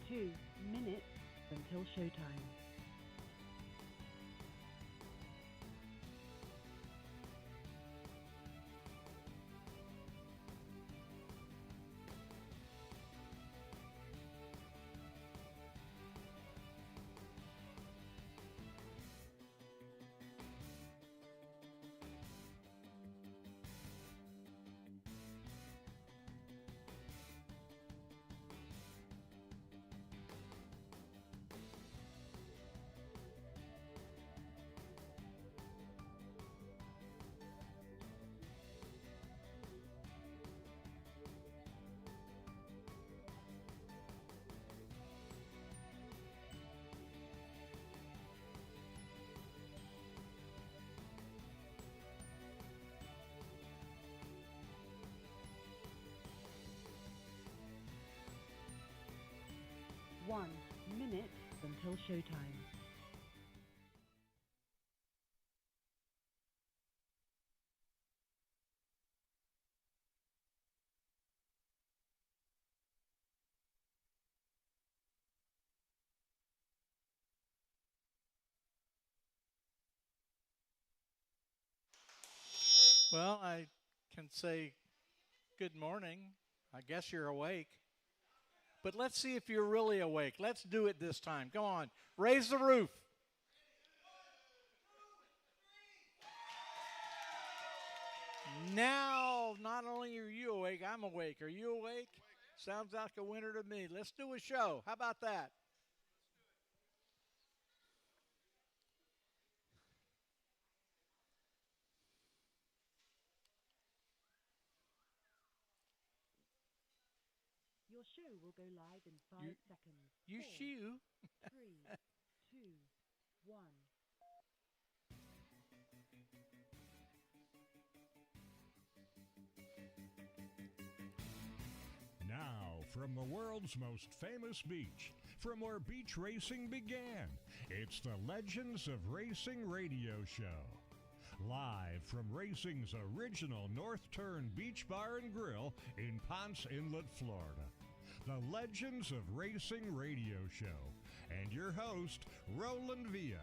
2 minutes until showtime. One minute until showtime. Well, I can say good morning. I guess you're awake. But let's see if you're really awake. Let's do it this time. Come on. Raise the roof. Now, not only are you awake, I'm awake. Are you awake? Sounds like a winner to me. Let's do a show. How about that? Your show will go live in You, 5 seconds. you Four, shoo. 3, 2, 1. Now, from the world's most famous beach, from where beach racing began, it's the Legends of Racing radio show. Live from racing's original North Turn Beach Bar and Grill in Ponce Inlet, Florida. The Legends of Racing radio show. And your host, Roland Villa,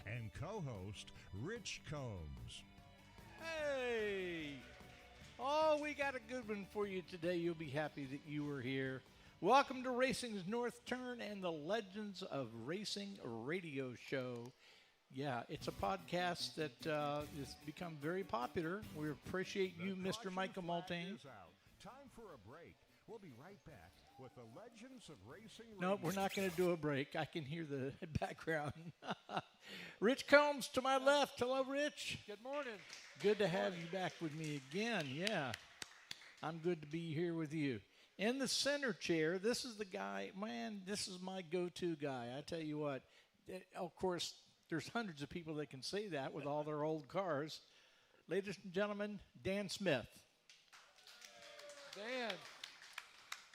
and co-host, Rich Combs. Hey! Oh, we got a good one for you today. You'll be happy that you were here. Welcome to Racing's North Turn and the Legends of Racing radio show. Yeah, it's a podcast that has become very popular. We appreciate you, Mr. Michael Multaine. Time for a break. We'll be right back with the Legends of Racing No, we're not going to do a break. I can hear the background. Rich Combs to my left. Hello, Rich. Good morning. Good to have you back with me again. Yeah, I'm good to be here with you. In the center chair, this is the guy, man, this is my go-to guy. I tell you what, of course, there's hundreds of people that can say that with all their old cars. Ladies and gentlemen, Dan Smith. Dan.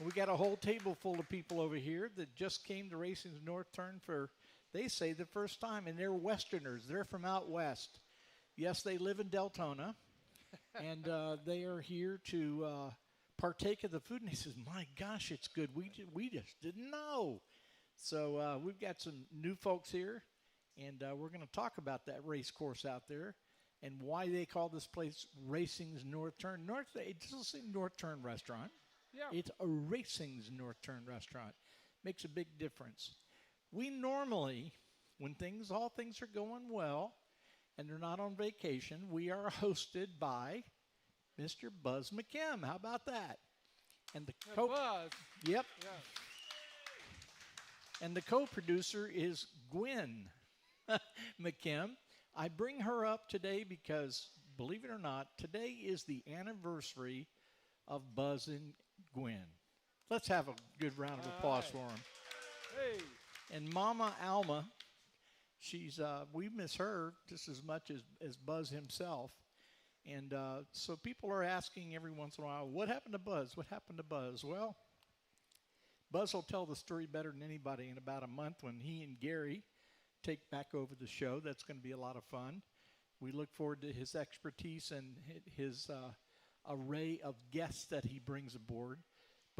We got a whole table full of people over here that just came to Racing's North Turn for, they say, the first time, and they're Westerners. They're from out west. Yes, they live in Deltona, and they are here to partake of the food. And he says, my gosh, it's good. We just didn't know. So we've got some new folks here, and we're going to talk about that race course out there and why they call this place Racing's North Turn. It doesn't say North Turn Restaurant. Yeah. It's a Racing's North Turn Restaurant. Makes a big difference. We normally, when all things are going well and they're not on vacation, we are hosted by Mr. Buzz McKim. How about that? And the Buzz. Yep. Yeah. And the co-producer is Gwen McKim. I bring her up today because, believe it or not, today is the anniversary of Buzz and Gwen. Let's have a good round of applause for them. Hey. And Mama Alma, we miss her just as much as Buzz himself. And so people are asking every once in a while, what happened to Buzz? What happened to Buzz? Well, Buzz will tell the story better than anybody in about a month when he and Gary take back over the show. That's going to be a lot of fun. We look forward to his expertise and his array of guests that he brings aboard.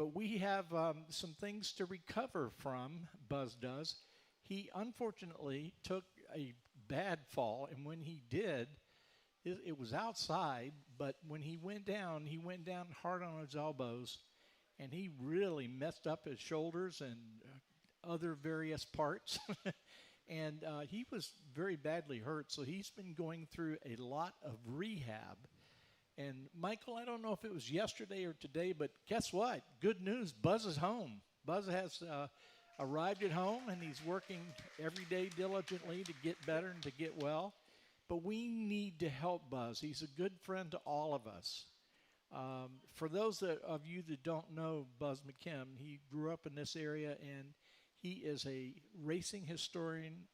But we have some things to recover from, Buzz does. He unfortunately took a bad fall, and when he did, it was outside, but when he went down hard on his elbows, and he really messed up his shoulders and other various parts. And he was very badly hurt, so he's been going through a lot of rehab. And, Michael, I don't know if it was yesterday or today, but guess what? Good news, Buzz is home. Buzz has arrived at home, and he's working every day diligently to get better and to get well. But we need to help Buzz. He's a good friend to all of us. For those of you that don't know Buzz McKim, he grew up in this area, and he is a racing historian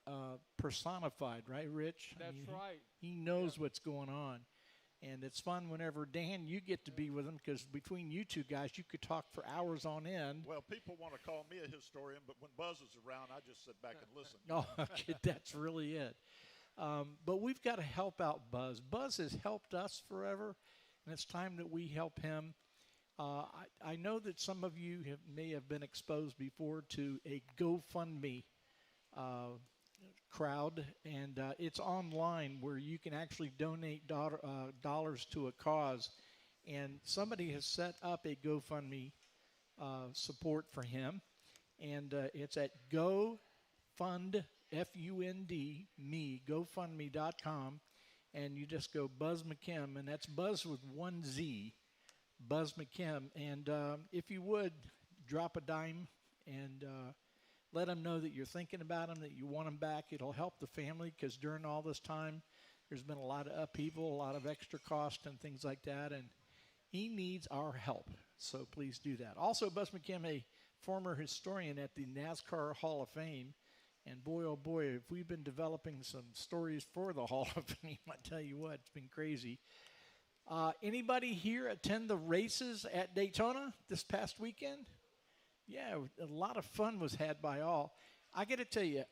personified, right, Rich? That's right. He knows what's going on. And it's fun whenever, Dan, you get to be with him, because between you two guys, you could talk for hours on end. Well, people want to call me a historian, but when Buzz is around, I just sit back and listen. Oh, okay, that's really it. But we've got to help out Buzz. Buzz has helped us forever, and it's time that we help him. I know that some of you may have been exposed before to a GoFundMe crowd, and it's online where you can actually donate dollars to a cause. And somebody has set up a GoFundMe support for him, and it's at GoFund, F-U-N-D, me, GoFundMe.com, and you just go Buzz McKim, and that's Buzz with one Z, Buzz McKim. And if you would, drop a dime and let them know that you're thinking about them, that you want them back. It'll help the family, because during all this time, there's been a lot of upheaval, a lot of extra cost and things like that, and he needs our help. So please do that. Also, Buzz McKim, a former historian at the NASCAR Hall of Fame. And boy, oh boy, if we've been developing some stories for the Hall of Fame, I tell you what, it's been crazy. Anybody here attend the races at Daytona this past weekend? Yeah, a lot of fun was had by all. I got to tell you,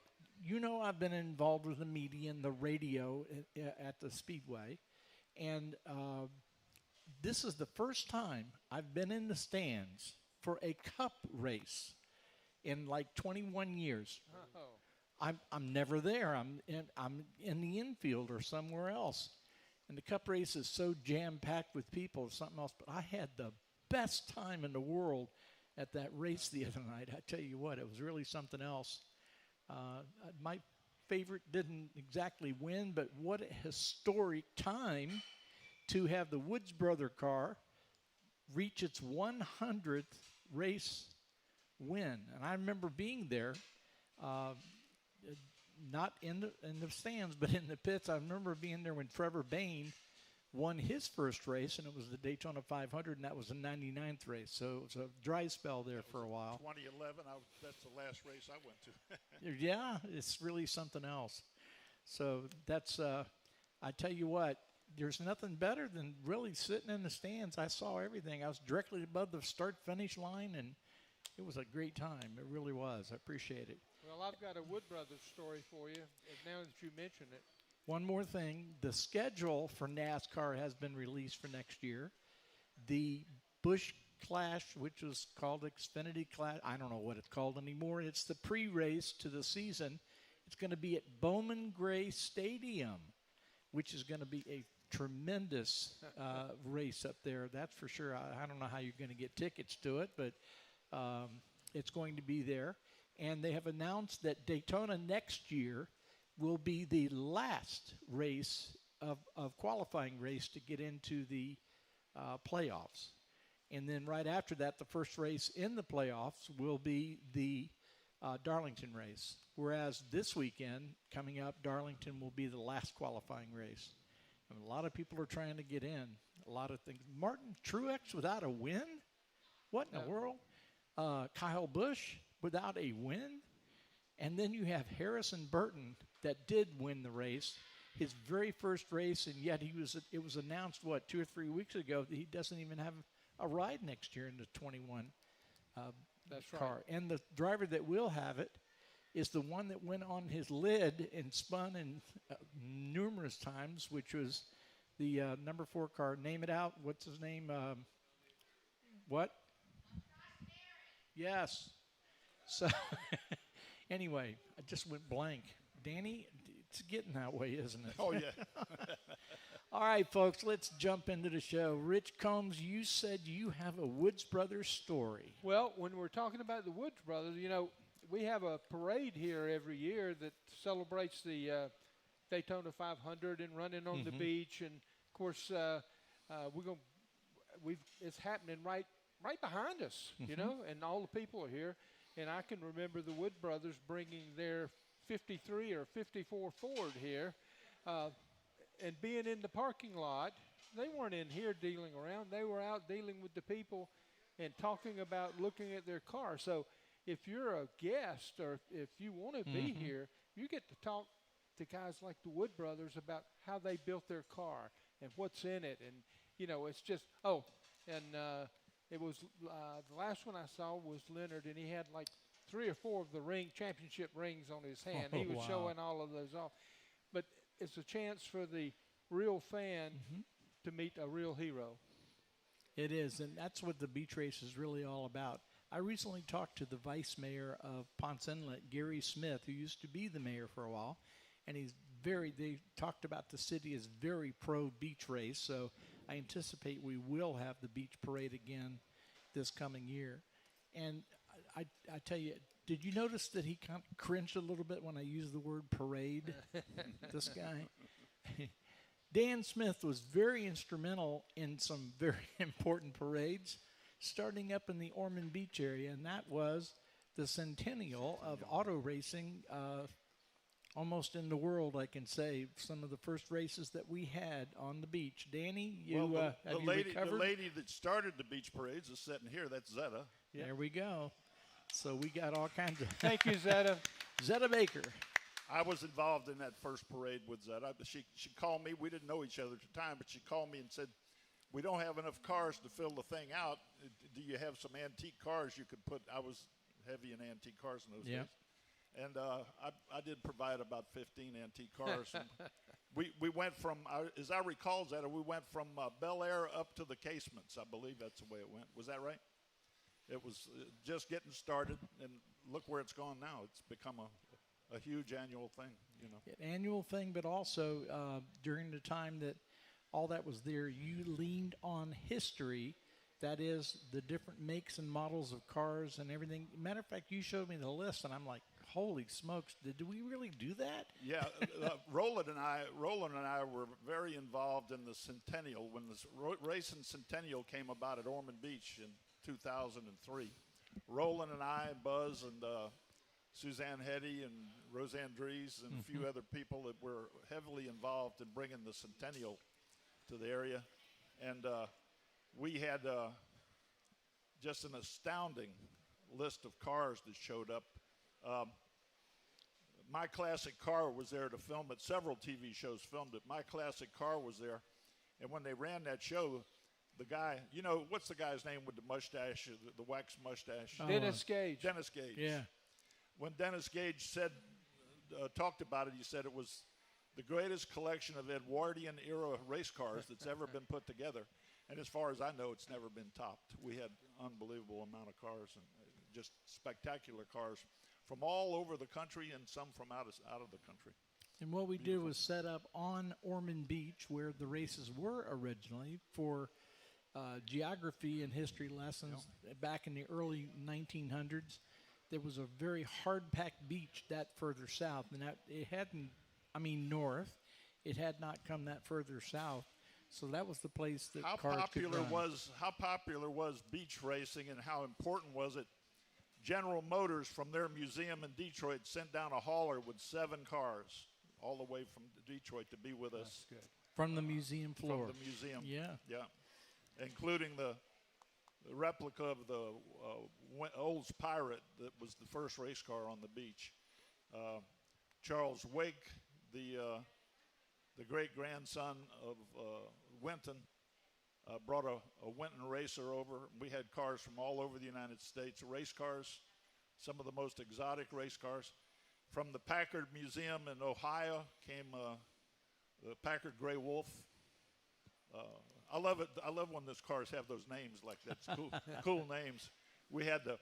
I've been involved with the media and the radio at the Speedway, and this is the first time I've been in the stands for a cup race in like 21 years. Oh. I'm never there. I'm in the infield or somewhere else. And the cup race is so jam-packed with people, it's something else. But I had the best time in the world at that race the other night. I tell you what, it was really something else. My favorite didn't exactly win, but what a historic time to have the Woods Brother car reach its 100th race win. And I remember being there, not in the stands, but in the pits. I remember being there when Trevor Bayne won his first race, and it was the Daytona 500, and that was the 99th race. So it was a dry spell there for a while. 2011, that's the last race I went to. Yeah, it's really something else. So that's, I tell you what, there's nothing better than really sitting in the stands. I saw everything. I was directly above the start-finish line, and it was a great time. It really was. I appreciate it. Well, I've got a Wood Brothers story for you, now that you mention it. One more thing. The schedule for NASCAR has been released for next year. The Busch Clash, which was called Xfinity Clash, I don't know what it's called anymore. It's the pre-race to the season. It's going to be at Bowman Gray Stadium, which is going to be a tremendous race up there. That's for sure. I don't know how you're going to get tickets to it, but it's going to be there. And they have announced that Daytona next year will be the last race of qualifying race to get into the playoffs. And then right after that, the first race in the playoffs will be the Darlington race. Whereas this weekend, coming up, Darlington will be the last qualifying race. And a lot of people are trying to get in. A lot of things. Martin Truex without a win? What in the world? Kyle Busch without a win? And then you have Harrison Burton that did win the race, his very first race, and yet it was announced, 2 or 3 weeks ago, that he doesn't even have a ride next year in the 21 That's car. right. And the driver that will have it is the one that went on his lid and spun in numerous times, which was the number 4 car. Name it out. What's his name? What? Yes. So, anyway, I just went blank. Danny, it's getting that way, isn't it? Oh, yeah. All right, folks, let's jump into the show. Rich Combs, you said you have a Woods Brothers story. Well, when we're talking about the Woods Brothers, we have a parade here every year that celebrates the Daytona 500 and running on the beach. And, of course, it's happening right behind us, and all the people are here. And I can remember the Wood Brothers bringing their 53 or 54 Ford here. And being in the parking lot, they weren't in here dealing around. They were out dealing with the people and talking about looking at their car. So if you're a guest or if you want to be here, you get to talk to guys like the Wood Brothers about how they built their car and what's in it. And, it's just, it was the last one I saw was Leonard, and he had like 3 or 4 of the championship rings on his hand. He was showing all of those off. But it's a chance for the real fan to meet a real hero. It is, and that's what the beach race is really all about. I recently talked to the vice mayor of Ponce Inlet, Gary Smith, who used to be the mayor for a while, and they talked about the city as very pro beach race, so I anticipate we will have the beach parade again this coming year. And I tell you, did you notice that he kind of cringed a little bit when I used the word parade? This guy. Dan Smith was very instrumental in some very important parades, starting up in the Ormond Beach area, and that was the centennial of auto racing, almost in the world, I can say. Some of the first races that we had on the beach. Danny, have you recovered? The lady that started the beach parades is sitting here. That's Zetta. Yep. There we go. So we got all kinds of... Thank you, Zetta. Zetta Baker. I was involved in that first parade with Zetta. She called me. We didn't know each other at the time, but she called me and said, we don't have enough cars to fill the thing out. Do you have some antique cars you could put? I was heavy in antique cars in those days. And I did provide about 15 antique cars. And we went from, as I recall, Zetta, we went from Bel Air up to the Casements. I believe that's the way it went. Was that right? It was just getting started, and look where it's gone now. It's become a huge annual thing, An annual thing, but also during the time that all that was there, you leaned on history. That is, the different makes and models of cars and everything. Matter of fact, you showed me the list, and I'm like, holy smokes, did we really do that? Yeah, Roland and I were very involved in the Centennial. When the racing Centennial came about at Ormond Beach in 2003, Roland and I, Buzz, and Suzanne Heddy and Roseanne Dries and a few other people that were heavily involved in bringing the Centennial to the area. And we had just an astounding list of cars that showed up. My Classic Car was there to film it. Several TV shows filmed it. My Classic Car was there. And when they ran that show, the guy, what's the guy's name with the mustache, the wax mustache? Dennis Gage. Dennis Gage. Yeah. When Dennis Gage talked about it, he said it was the greatest collection of Edwardian era race cars that's ever been put together. And as far as I know, it's never been topped. We had unbelievable amount of cars and just spectacular cars from all over the country and some from out of the country. And what we did was set up on Ormond Beach, where the races were originally, for geography and history lessons. Back in the early 1900s, there was a very hard-packed beach that further south, and north. It had not come that further south. So that was the place that cars could run. How popular was beach racing, and how important was it? General Motors, from their museum in Detroit, sent down a hauler with 7 cars all the way from Detroit to be with us. That's good. From the museum floor. From the museum. Yeah. Including the replica of the Olds Pirate that was the first race car on the beach. Charles Wake, the great-grandson of Winton, brought a Winton racer over. We had cars from all over the United States, race cars, some of the most exotic race cars. From the Packard Museum in Ohio came the Packard Gray Wolf. I love it. I love when those cars have those names like that. It's cool, cool names. We had the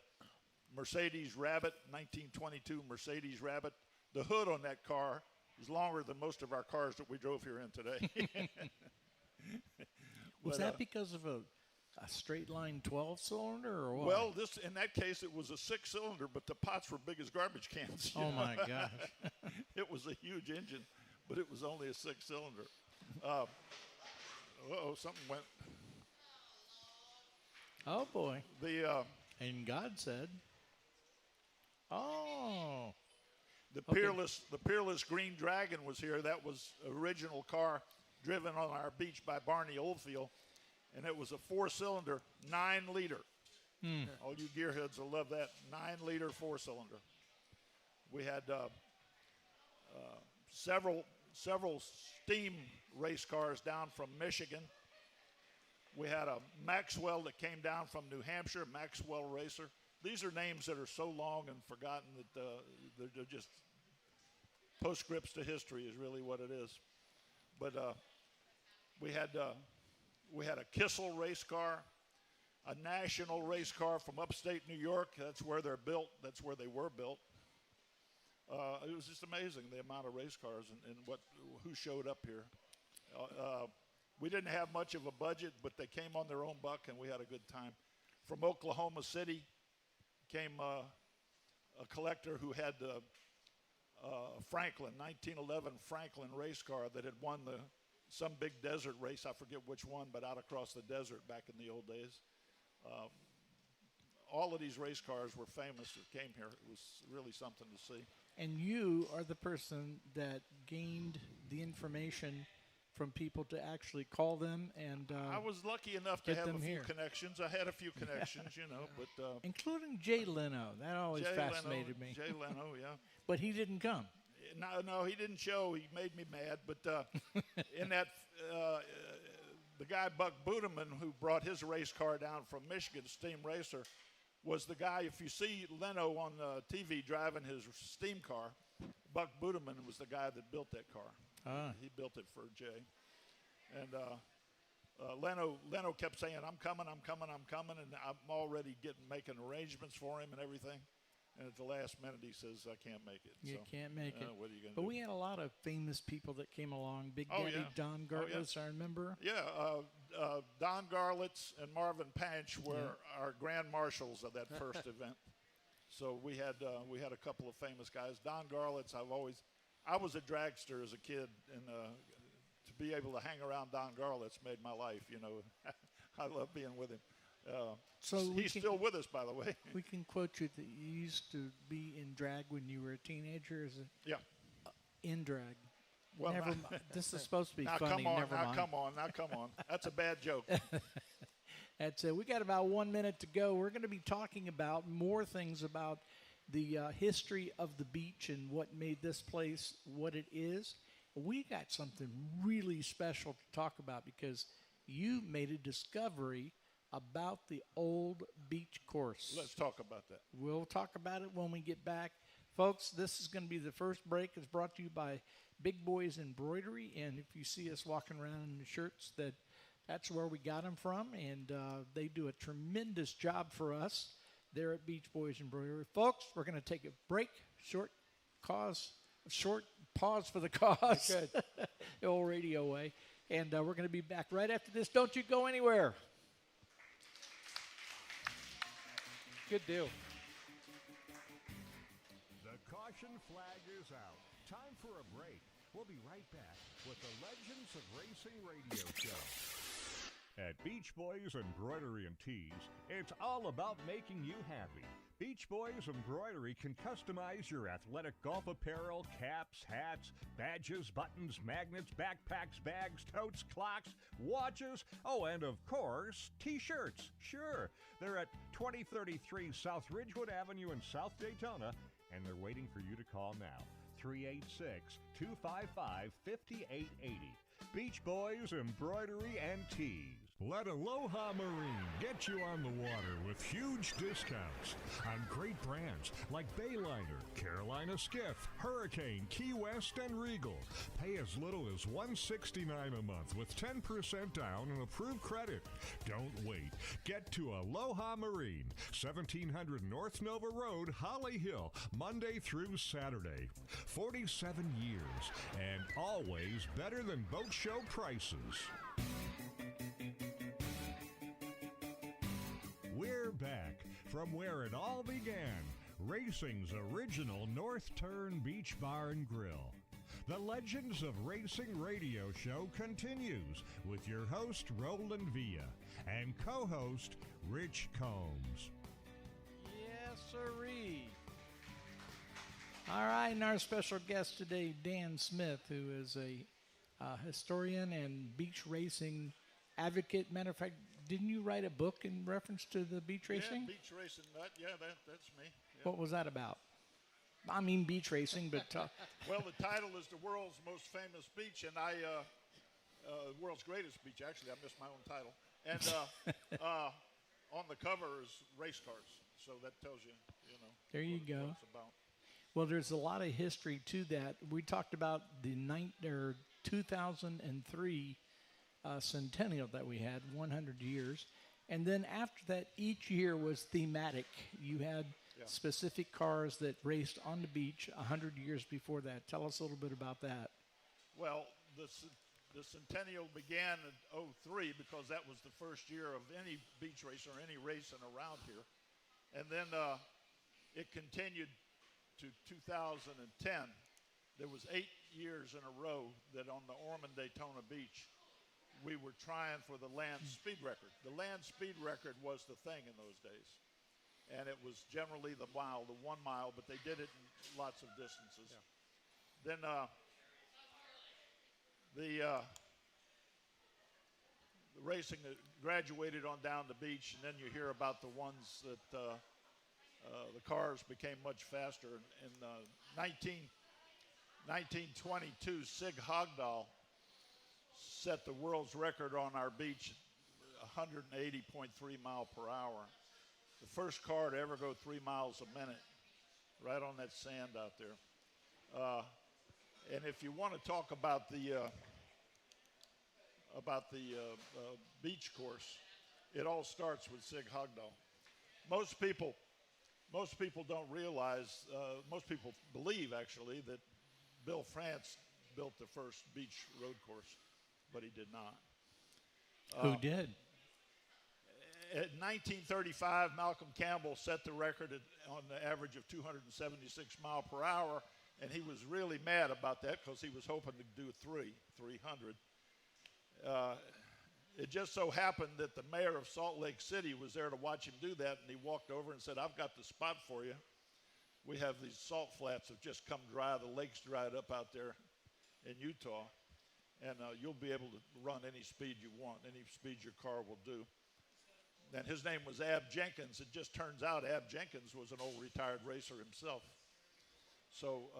Mercedes Rabbit, 1922 Mercedes Rabbit. The hood on that car is longer than most of our cars that we drove here in today. Was But, that because of a straight line 12 cylinder or what? well, in that case, it was a 6-cylinder, but the pots were big as garbage cans. you oh know. my gosh. It was a huge engine, but it was only a 6-cylinder. Something went. Oh boy. The And God said, "Oh, the Okay. Peerless Green Dragon was here. That was original car driven on our beach by Barney Oldfield, and it was a 4-cylinder, 9-liter. All you gearheads will love that 9-liter 4-cylinder. We had several steam race cars down from Michigan. We had a Maxwell that came down from New Hampshire, Maxwell Racer. These are names that are so long and forgotten that they're just postscripts to history is really what it is. But we had a Kissel race car, a national race car from upstate New York. That's where they're built. That's where they were built. It was just amazing the amount of race cars and who showed up here. We didn't have much of a budget, but they came on their own buck, and we had a good time. From Oklahoma City came a collector who had Franklin, 1911 Franklin race car that had won some big desert race. I forget which one, but out across the desert back in the old days. All of these race cars were famous that came here. It was really something to see. and you are the person that gained the information from people to actually call them and I was lucky enough to get have a them few here. connections. I had a few connections, but including Jay Leno. That always Jay fascinated Leno, me. Jay Leno, yeah. But he didn't come. No, he didn't show. He made me mad. But in that, the guy Buck Budeman, who brought his race car down from Michigan, Steam Racer, was the guy. If you see Leno on TV driving his steam car, Buck Budeman was the guy that built that car. He built it for Jay. And Leno kept saying, "I'm coming," and I'm already making arrangements for him and everything. And at the last minute, he says, "I can't make it." You So, can't make it. What are you going to But do? we had a lot of famous people that came along. Big Oh, Daddy yeah. Don Oh, yeah. Gartless, I remember. Yeah, Don Garlitz and Marvin Panch were our grand marshals of that first event. So we had a couple of famous guys. Don Garlitz, I was a dragster as a kid, and to be able to hang around Don Garlitz made my life. I love being with him. So we he's can- still with us, by the way. We can quote you that you used to be in drag when you were a teenager. Is it Yeah. in drag? Well, Never now- mind. This is supposed to be Now funny. come on, Never now mind. come on. That's a bad joke. That's it. We got about 1 minute to go. We're going to be talking about more things about the history of the beach and what made this place what it is. We got something really special to talk about because you made a discovery about the old beach course. Let's talk about that. We'll talk about it when we get back. Folks, this is going to be the first break. It's brought to you by Big Boys Embroidery. And if you see us walking around in the shirts, that's where we got them from. And they do a tremendous job for us there at Beach Boys Embroidery. Folks, we're going to take a break. Short pause for the cause. Good. The old radio way. And we're going to be back right after this. Don't you go anywhere. Good deal. The caution flag is out. Time for a break. We'll be right back with the Legends of Racing radio show. At Beach Boys Embroidery and Tees, it's all about making you happy. Beach Boys Embroidery can customize your athletic golf apparel, caps, hats, badges, buttons, magnets, backpacks, bags, totes, clocks, watches, and of course, T-shirts. Sure, they're at 2033 South Ridgewood Avenue in South Daytona, and they're waiting for you to call now. 386-255-5880. Beach Boys Embroidery and Tees. Let Aloha Marine get you on the water with huge discounts on great brands like Bayliner, Carolina Skiff, Hurricane, Key West, and Regal. Pay as little as $169 a month with 10% down and approved credit. Don't wait. Get to Aloha Marine, 1700 North Nova Road, Holly Hill, Monday through Saturday. 47 years and always better than boat show prices. We're back from where it all began, racing's original North Turn Beach Bar and Grill. The Legends of Racing radio show continues with your host, Roland Villa, and co-host, Rich Combs. Yes, sirree. All right, and our special guest today, Dan Smith, who is a historian and beach racing advocate. Matter of fact, didn't you write a book in reference to the beach racing? Yeah, beach racing. That's me. Yeah. What was that about? I mean, beach racing, but Well, the title is the world's most famous beach, and world's greatest beach. Actually, I missed my own title. And on the cover is race cars, so that tells you, there you go. what it's about. Well, there's a lot of history to that. We talked about the 2003 centennial that we had, 100 years. And then after that, each year was thematic. You had specific cars that raced on the beach 100 years before that. Tell us a little bit about that. Well, the centennial began in '03 because that was the first year of any beach race or any racing around here. And then it continued to 2010. There was 8 years in a row that on the Ormond Daytona Beach, we were trying for the land speed record. The land speed record was the thing in those days. And it was generally the 1 mile, but they did it in lots of distances. Yeah. Then the racing graduated on down the beach, and then you hear about the ones that the cars became much faster. In 1922, Sig Hogdahl set the world's record on our beach, 180.3 mile per hour. The first car to ever go 3 miles a minute, right on that sand out there. And if you want to talk about the beach course, it all starts with Sig Hogdahl. Most people don't realize, most people believe actually that Bill France built the first beach road course, but he did not. Who did? In 1935, Malcolm Campbell set the record on the average of 276 mile per hour, and he was really mad about that because he was hoping to do 300. It just so happened that the mayor of Salt Lake City was there to watch him do that, and he walked over and said, "I've got the spot for you. We have these salt flats have just come dry. The lake's dried up out there in Utah, and you'll be able to run any speed you want, any speed your car will do." And his name was Ab Jenkins. It just turns out Ab Jenkins was an old retired racer himself. So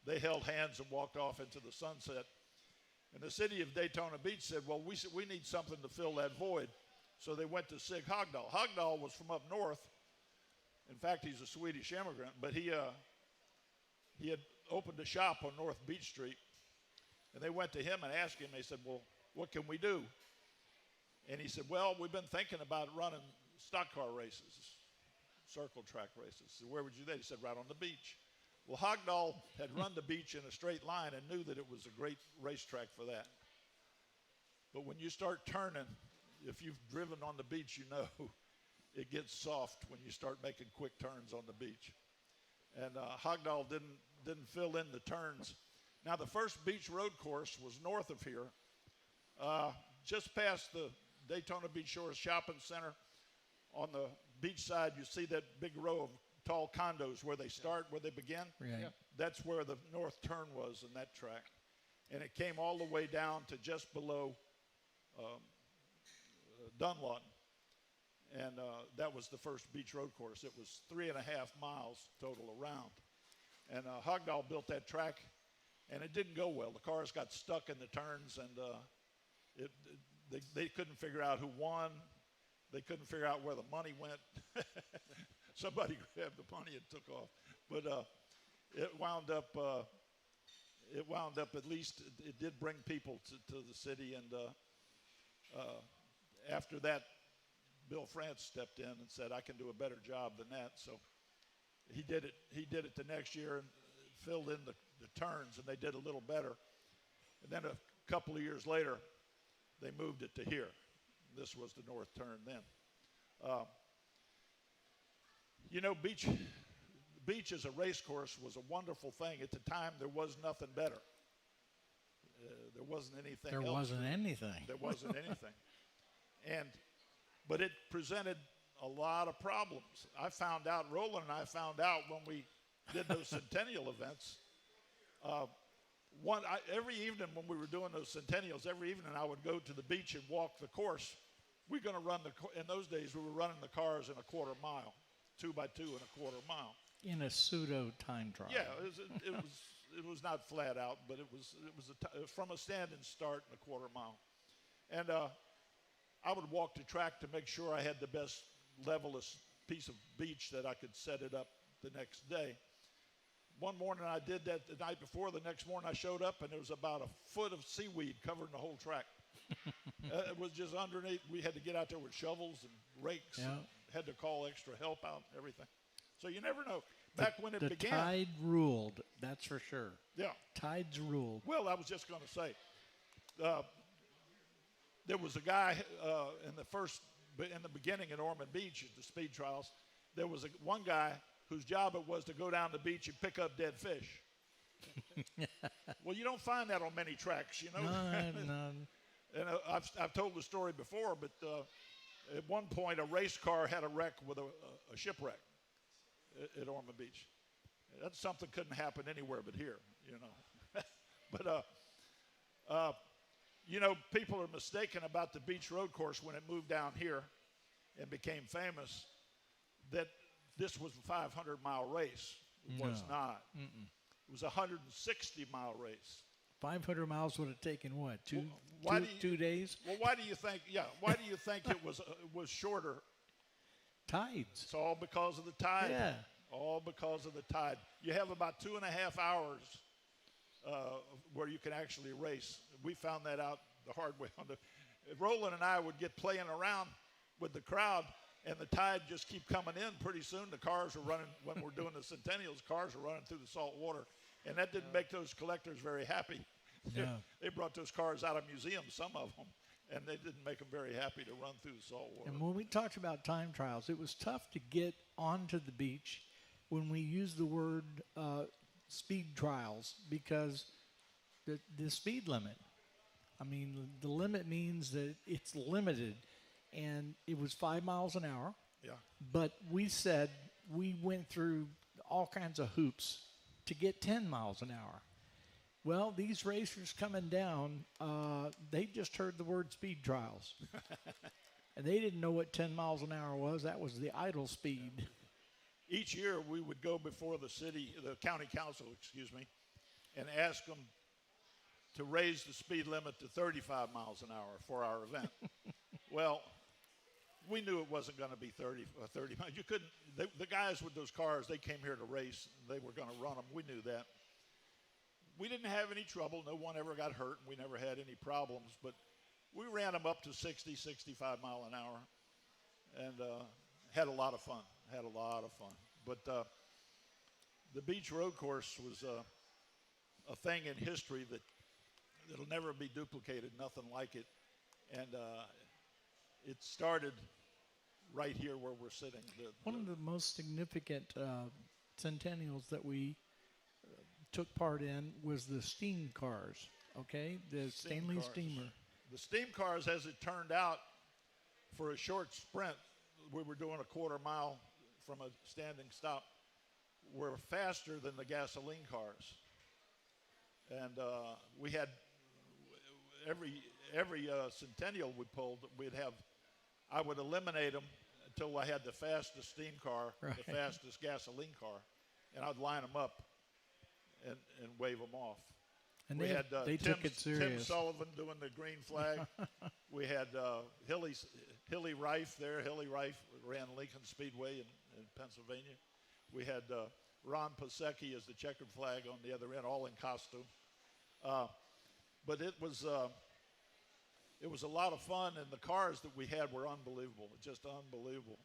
they held hands and walked off into the sunset. And the city of Daytona Beach said, well, we need something to fill that void. So they went to Sig Hogdahl. Hogdahl was from up north. In fact, he's a Swedish immigrant, but he had opened a shop on North Beach Street. And they went to him and asked him, they said, well, what can we do? And he said, well, we've been thinking about running stock car races, circle track races. So where would you do that? He said, right on the beach. Well, Hogdahl had run the beach in a straight line and knew that it was a great racetrack for that. But when you start turning, if you've driven on the beach, you know it gets soft when you start making quick turns on the beach. And Hogdahl didn't fill in the turns. Now, the first beach road course was north of here, just past the Daytona Beach Shores Shopping Center. On the beach side, you see that big row of tall condos where they start, where they begin. Right. Yeah. That's where the north turn was in that track. And it came all the way down to just below Dunlawton. And that was the first beach road course. It was 3.5 miles total around. And Hogdahl built that track and it didn't go well. The cars got stuck in the turns, and they couldn't figure out who won. They couldn't figure out where the money went. Somebody grabbed the money and took off. But it wound up. At least it did bring people to the city, and after that, Bill France stepped in and said, "I can do a better job than that." So he did it. He did it the next year and filled in the turns, and they did a little better. And then a couple of years later, they moved it to here. This was the north turn then. Beach as a race course was a wonderful thing. At the time, there was nothing better. There wasn't anything There else. wasn't anything. There wasn't anything. But it presented a lot of problems. Roland and I found out when we did those centennial events. Every evening when we were doing those centennials, every evening I would go to the beach and walk the course. We're going to run in those days, we were running the cars in a quarter mile, 2 by 2 and a quarter mile. In a pseudo time trial. Yeah, it was not flat out, but it was from a standing start in a quarter mile. And I would walk the track to make sure I had the best levelest piece of beach that I could set it up the next day. One morning I did that the night before. The next morning I showed up, and there was about a foot of seaweed covering the whole track. It was just underneath. We had to get out there with shovels and rakes. Yeah. And had to call extra help out and everything. So you never know. Back when it The began. tide ruled, that's for sure. Yeah. Tides ruled. Well, I was just going to say, there was a guy in the beginning at Ormond Beach at the speed trials. There was one guy whose job it was to go down the beach and pick up dead fish. Well, you don't find that on many tracks, you know. None. And I've told the story before, but at one point a race car had a wreck with a shipwreck at Ormond Beach. That's something couldn't happen anywhere but here, you know. But people are mistaken about the beach road course when it moved down here and became famous, that this was a 500-mile race. It was not. Mm-mm. It was a 160-mile race. 500 miles would have taken what? Two days? Well, why do you think? Yeah, why do you think it was shorter? Tides. It's all because of the tide. Yeah. All because of the tide. You have about 2.5 hours where you can actually race. We found that out the hard way. Roland and I would get playing around with the crowd, and the tide just keep coming in. Pretty soon the cars are running, when we're doing the centennials, cars are running through the salt water. And that didn't make those collectors very happy. Yeah. They brought those cars out of museums, some of them, and they didn't make them very happy to run through the salt water. And when we talked about time trials, it was tough to get onto the beach when we used the word speed trials, because the speed limit. I mean, the limit means that it's limited, and it was 5 miles an hour. Yeah. But we said we went through all kinds of hoops to get 10 miles an hour. Well, these racers coming down, they just heard the word speed trials. And they didn't know what 10 miles an hour was. That was the idle speed. Each year we would go before the county council, and ask them to raise the speed limit to 35 miles an hour for our event. Well, we knew it wasn't going to be 30 miles. You couldn't. The guys with those cars, they came here to race. They were going to run them. We knew that. We didn't have any trouble. No one ever got hurt, and we never had any problems. But we ran them up to 60, 65 mile an hour, and had a lot of fun. But the beach road course was a thing in history that'll never be duplicated. Nothing like it, and it started right here where we're sitting. One of the most significant centennials that we took part in was the steam cars, okay? The Stanley cars. steamer. The steam cars, as it turned out, for a short sprint, we were doing a quarter mile from a standing stop, were faster than the gasoline cars. And we had every centennial we pulled, I would eliminate them until I had the fastest steam car, Right. the fastest gasoline car, and I'd line them up and wave them off. And we had they Tim, took it Tim serious. Sullivan doing the green flag. We had Hilly Rife there. Hilly Rife ran Lincoln Speedway in Pennsylvania. We had Ron Pasecki as the checkered flag on the other end, all in costume. But it was a lot of fun, and the cars that we had were unbelievable, just unbelievable.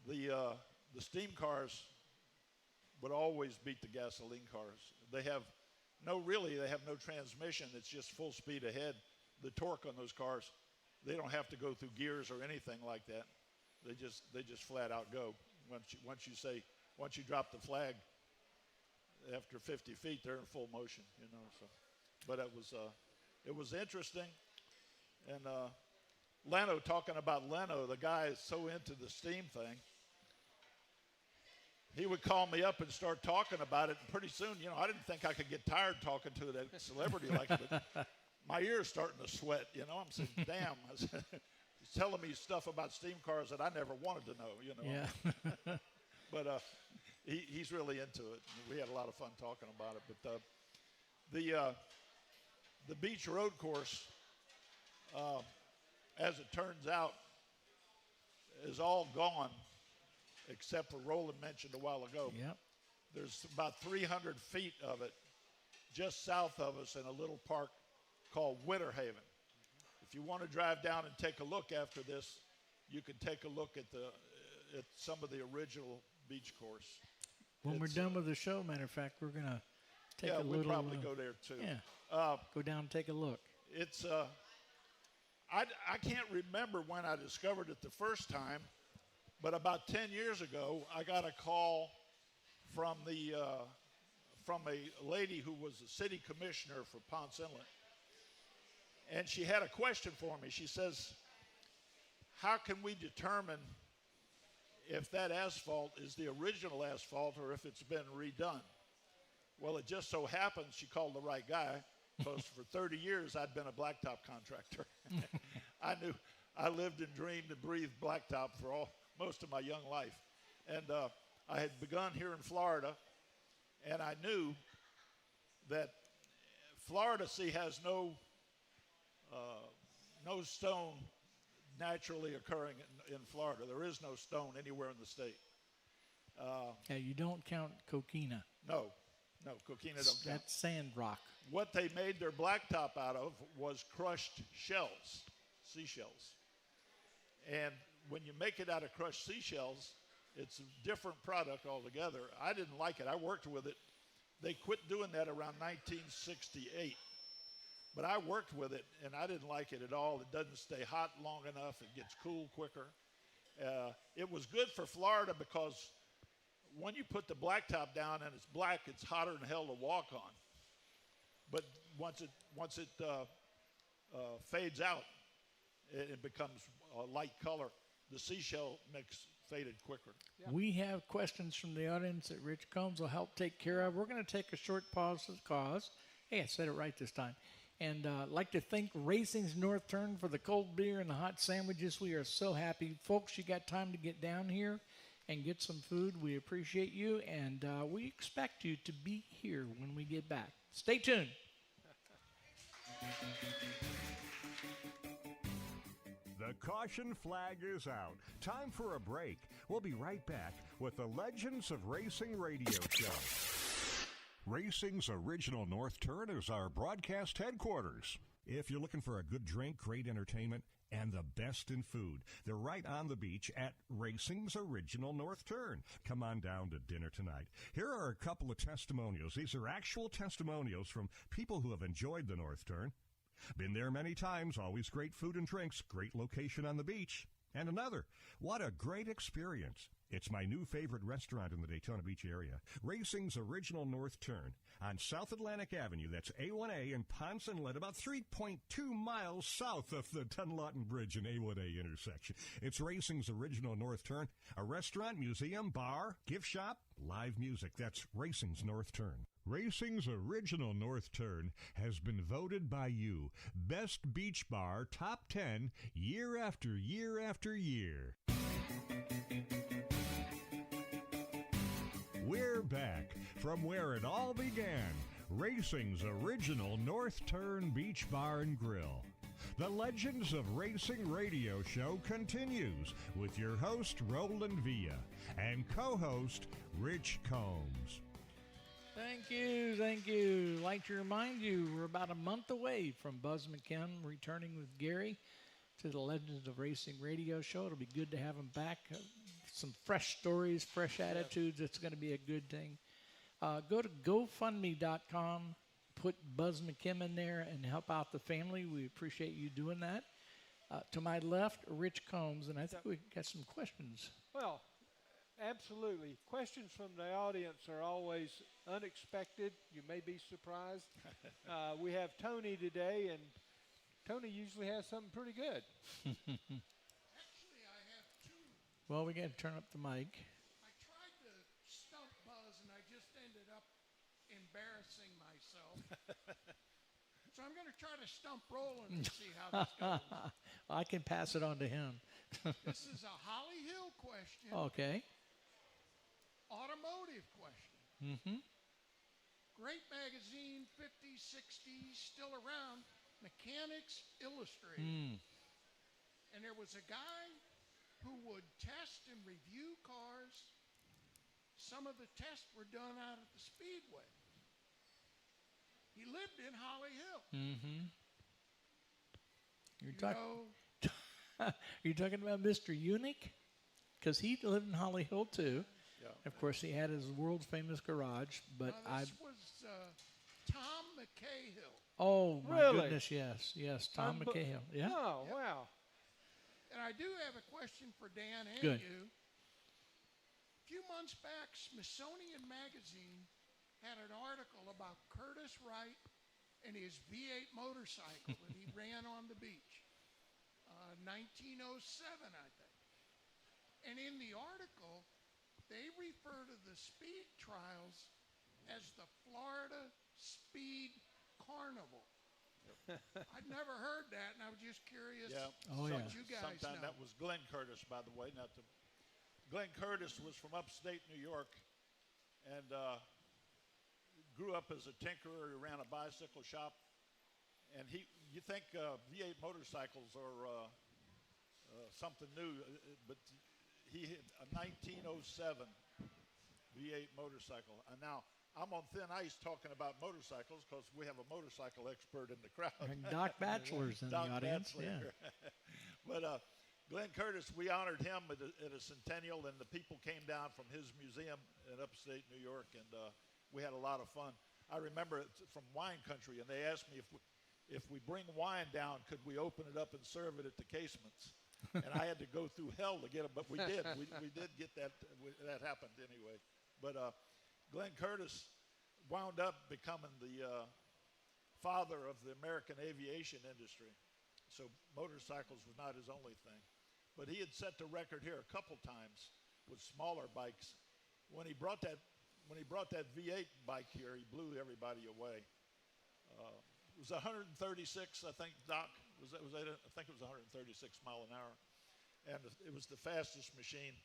The steam cars would always beat the gasoline cars. They have no transmission. It's just full speed ahead. The torque on those cars, they don't have to go through gears or anything like that. They just flat out go. Once you drop the flag, after 50 feet, they're in full motion, you know. So, but it was interesting. And Leno, talking about Leno, the guy is so into the steam thing. He would call me up and start talking about it, and pretty soon, you know, I didn't think I could get tired talking to that celebrity like that. But my ears starting to sweat, you know. I'm saying, damn. He's telling me stuff about steam cars that I never wanted to know, you know. Yeah. But he's really into it. We had a lot of fun talking about it. But the beach road course, as it turns out, is all gone, except for Roland mentioned a while ago. Yep. There's about 300 feet of it just south of us in a little park called Winter Haven. If you want to drive down and take a look after this, you can take a look at some of the original beach course. When we're done with the show, matter of fact, we're going to take a little. We'll probably go there too. Yeah. Go down and take a look. It's I can't remember when I discovered it the first time, but about 10 years ago, I got a call from a lady who was the city commissioner for Ponce Inlet, and she had a question for me. She says, "How can we determine if that asphalt is the original asphalt or if it's been redone?" Well, it just so happens she called the right guy, because for 30 years I'd been a blacktop contractor. I lived and dreamed and breathed blacktop for most of my young life. And I had begun here in Florida, and I knew that Florida has no stone naturally occurring in Florida. There is no stone anywhere in the state. Yeah, you don't count coquina. No, coquina don't count. That's sand rock. What they made their blacktop out of was crushed shells, seashells. And when you make it out of crushed seashells, it's a different product altogether. I didn't like it. I worked with it. They quit doing that around 1968. But I worked with it, and I didn't like it at all. It doesn't stay hot long enough. It gets cool quicker. It was good for Florida because when you put the blacktop down and it's black, it's hotter than hell to walk on. But once it fades out, it becomes a light color. The seashell mix faded quicker. Yeah. We have questions from the audience that Rich Combs will help take care of. We're going to take a short pause for the cause. Hey, I said it right this time. And I'd like to thank Racing's North Turn for the cold beer and the hot sandwiches. We are so happy. Folks, you got time to get down here and get some food. We appreciate you, and we expect you to be here when we get back. Stay tuned. The caution flag is out. Time for a break. We'll be right back with the Legends of Racing radio show. Racing's original North Turn is our broadcast headquarters. If you're looking for a good drink, great entertainment, and the best in food, they're right on the beach at Racing's original North Turn. Come on down to dinner tonight. Here are a couple of testimonials. These are actual testimonials from people who have enjoyed the North Turn. Been there many times, always great food and drinks, great location on the beach. And another, what a great experience. It's my new favorite restaurant in the Daytona Beach area, Racing's original North Turn on South Atlantic Avenue. That's A1A in Ponce Inlet, about 3.2 miles south of the Dunlawton Bridge and A1A intersection. It's Racing's original North Turn, a restaurant, museum, bar, gift shop, live music. That's Racing's North Turn. Racing's original North Turn has been voted by you Best Beach Bar Top 10 year after year after year. We're back from where it all began. racing's original North Turn Beach Bar and Grill. The Legends of Racing radio show continues with your host, Roland Villa, and co-host, Rich Combs. Thank you, thank you. I'd like to remind you, we're about a month away from Buzz McKim returning with Gary to the Legends of Racing radio show. It'll be good to have him back. Some fresh stories, fresh attitudes. It's going to be a good thing. Go to GoFundMe.com, put Buzz McKim in there, and help out the family. We appreciate you doing that. To my left, Rich Combs, and I think we got some questions. Well, absolutely. Questions from the audience are always unexpected. You may be surprised. We have Tony today, and Tony usually has something pretty good. Actually, I have two. Well, we got to turn up the mic. I tried to stump Buzz, and I just ended up embarrassing myself. So I'm going to try to stump Roland and see how this goes. I can pass it on to him. This is a Holly Hill question, Okay. automotive question. Mm-hmm. Great magazine, 50s, 60s, still around, Mechanics Illustrated. And there was a guy who would test and review cars. Some of the tests were done out at the Speedway. He lived in Holly Hill. Mm-hmm. You know, You're talking about Mr. Unique? Because he lived in Holly Hill, too. Yeah. Of course, he had his world-famous garage, but this was Tom McCahill. Oh, my Really? goodness, yes, Tom McCahill. Yeah? Oh, wow. And I do have a question for Dan and Good. you. A few months back, Smithsonian Magazine had an article about Curtis Wright and his V8 motorcycle that he ran on the beach. 1907, I think. And in the article, they refer to the speed trials as the Florida Speed Carnival. I'd never heard that, and I was just curious Oh, yeah. what you guys Sometime know. that was Glenn Curtis, by the way. Glenn Curtis was from upstate New York, and grew up as a tinkerer. He ran a bicycle shop, and you think V8 motorcycles are something new, but he had a 1907 V8 motorcycle. And now I'm on thin ice talking about motorcycles because we have a motorcycle expert in the crowd. And Doc Batchelor's in Doc the audience. Batchelor. Yeah. But Glenn Curtis, we honored him at a centennial, and the people came down from his museum in upstate New York, and we had a lot of fun. I remember it from wine country, and they asked me if we bring wine down, could we open it up and serve it at the casements? And I had to go through hell to get it, but we did. We did get that. That happened anyway. But Glenn Curtis wound up becoming the father of the American aviation industry. So motorcycles was not his only thing. But he had set the record here a couple times with smaller bikes. When he brought that V8 bike here, he blew everybody away. It was 136, I think, Doc. I think it was 136 mile an hour. And it was the fastest machine.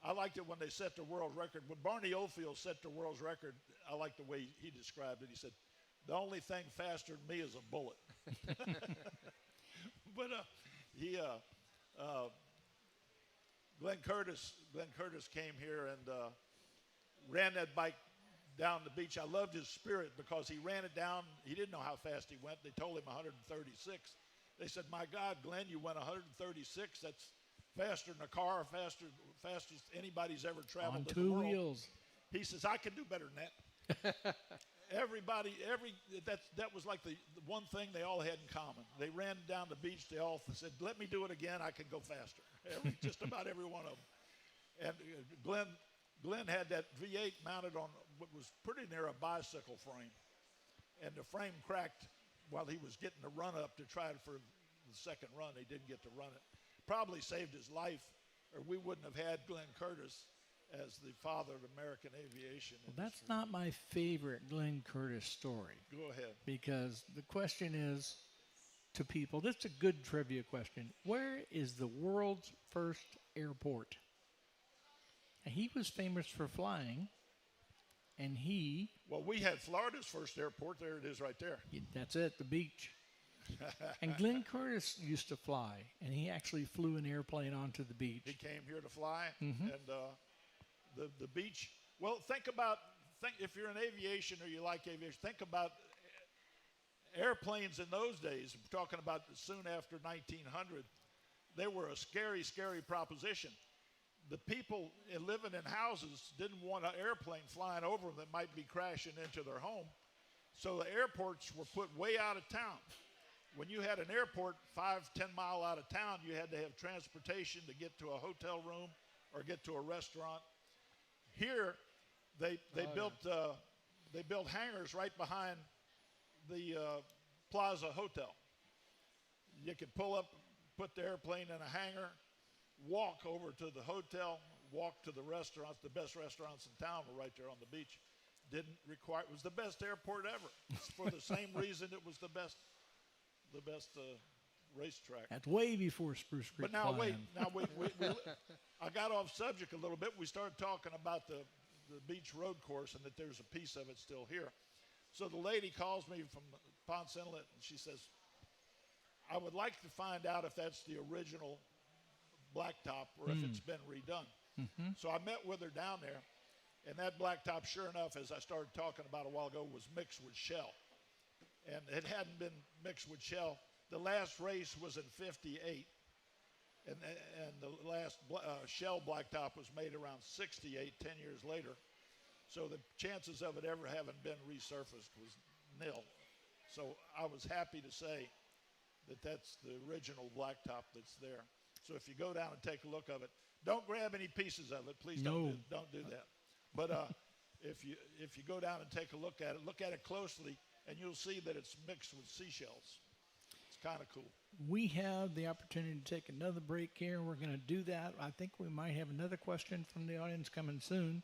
I liked it when they set the world record. When Barney Oldfield set the world's record, I liked the way he described it. He said, the only thing faster than me is a bullet. But Glenn Curtis came here and ran that bike down the beach. I loved his spirit because he ran it down. He didn't know how fast he went. They told him 136. They said, my God, Glenn, you went 136. That's faster than a car, fastest anybody's ever traveled On in the 2 world. wheels. He says, I can do better than that. That was like the one thing they all had in common. They ran down the beach. They all said, let me do it again. I can go faster. Just about every one of them. And Glenn had that V8 mounted on what was pretty near a bicycle frame. And the frame cracked while he was getting the run up to try it for the second run. He didn't get to run it. Probably saved his life, or we wouldn't have had Glenn Curtis as the father of American aviation. Well, that's not my favorite Glenn Curtis story. Go ahead. Because the question is to people, this is a good trivia question. Where is the world's first airport? And he was famous for flying, and he Well, we had Florida's first airport. There it is right there. That's it, the beach. And Glenn Curtis used to fly, and he actually flew an airplane onto the beach. He came here to fly, Mm-hmm. and the beach. Well, think if you're in aviation or you like aviation, think about airplanes in those days. We're talking about soon after 1900. They were a scary, scary proposition. The people living in houses didn't want an airplane flying over them that might be crashing into their home. So the airports were put way out of town. When you had an airport 5-10 mile out of town, you had to have transportation to get to a hotel room or get to a restaurant. Here, they built hangars right behind the Plaza Hotel. You could pull up, put the airplane in a hangar, walk over to the hotel, walk to the restaurants. The best restaurants in town were right there on the beach. It was the best airport ever. For the same reason it was the best racetrack. That's way before Spruce Creek. But now flying. wait, I got off subject a little bit. We started talking about the beach road course and that there's a piece of it still here. So the lady calls me from Ponce Inlet and she says, I would like to find out if that's the original blacktop or if it's been redone. Mm-hmm. So I met with her down there, and that blacktop, sure enough, as I started talking about a while ago, was mixed with shell. And it hadn't been mixed with shell. The last race was in '58, and the last shell blacktop was made around '68, 10 years later. So the chances of it ever having been resurfaced was nil. So I was happy to say that that's the original blacktop that's there. So if you go down and take a look of it, don't grab any pieces of it. Please don't do that. But if you go down and take a look at it closely, and you'll see that it's mixed with seashells. It's kind of cool. We have the opportunity to take another break here. We're going to do that. I think we might have another question from the audience coming soon.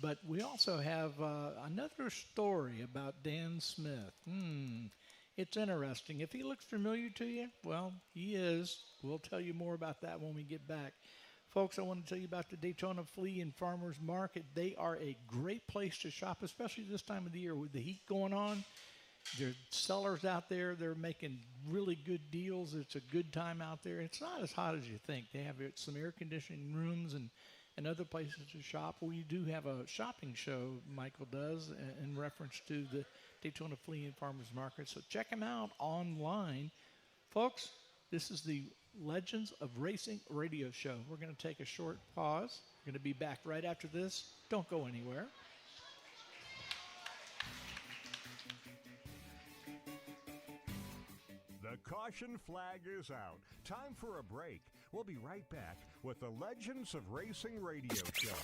But we also have another story about Dan Smith. It's interesting. If he looks familiar to you, well, he is. We'll tell you more about that when we get back. Folks, I want to tell you about the Daytona Flea and Farmers Market. They are a great place to shop, especially this time of the year with the heat going on. There's sellers out there. They're making really good deals. It's a good time out there. It's not as hot as you think. They have some air conditioning rooms and other places to shop. We do have a shopping show, Michael does, in reference to the Daytona Flea and Farmers Market. So check them out online. Folks, this is the Legends of Racing radio show. We're going to take a short pause. We're going to be back right after this. Don't go anywhere. The caution flag is out. Time for a break. We'll be right back with the Legends of Racing radio show.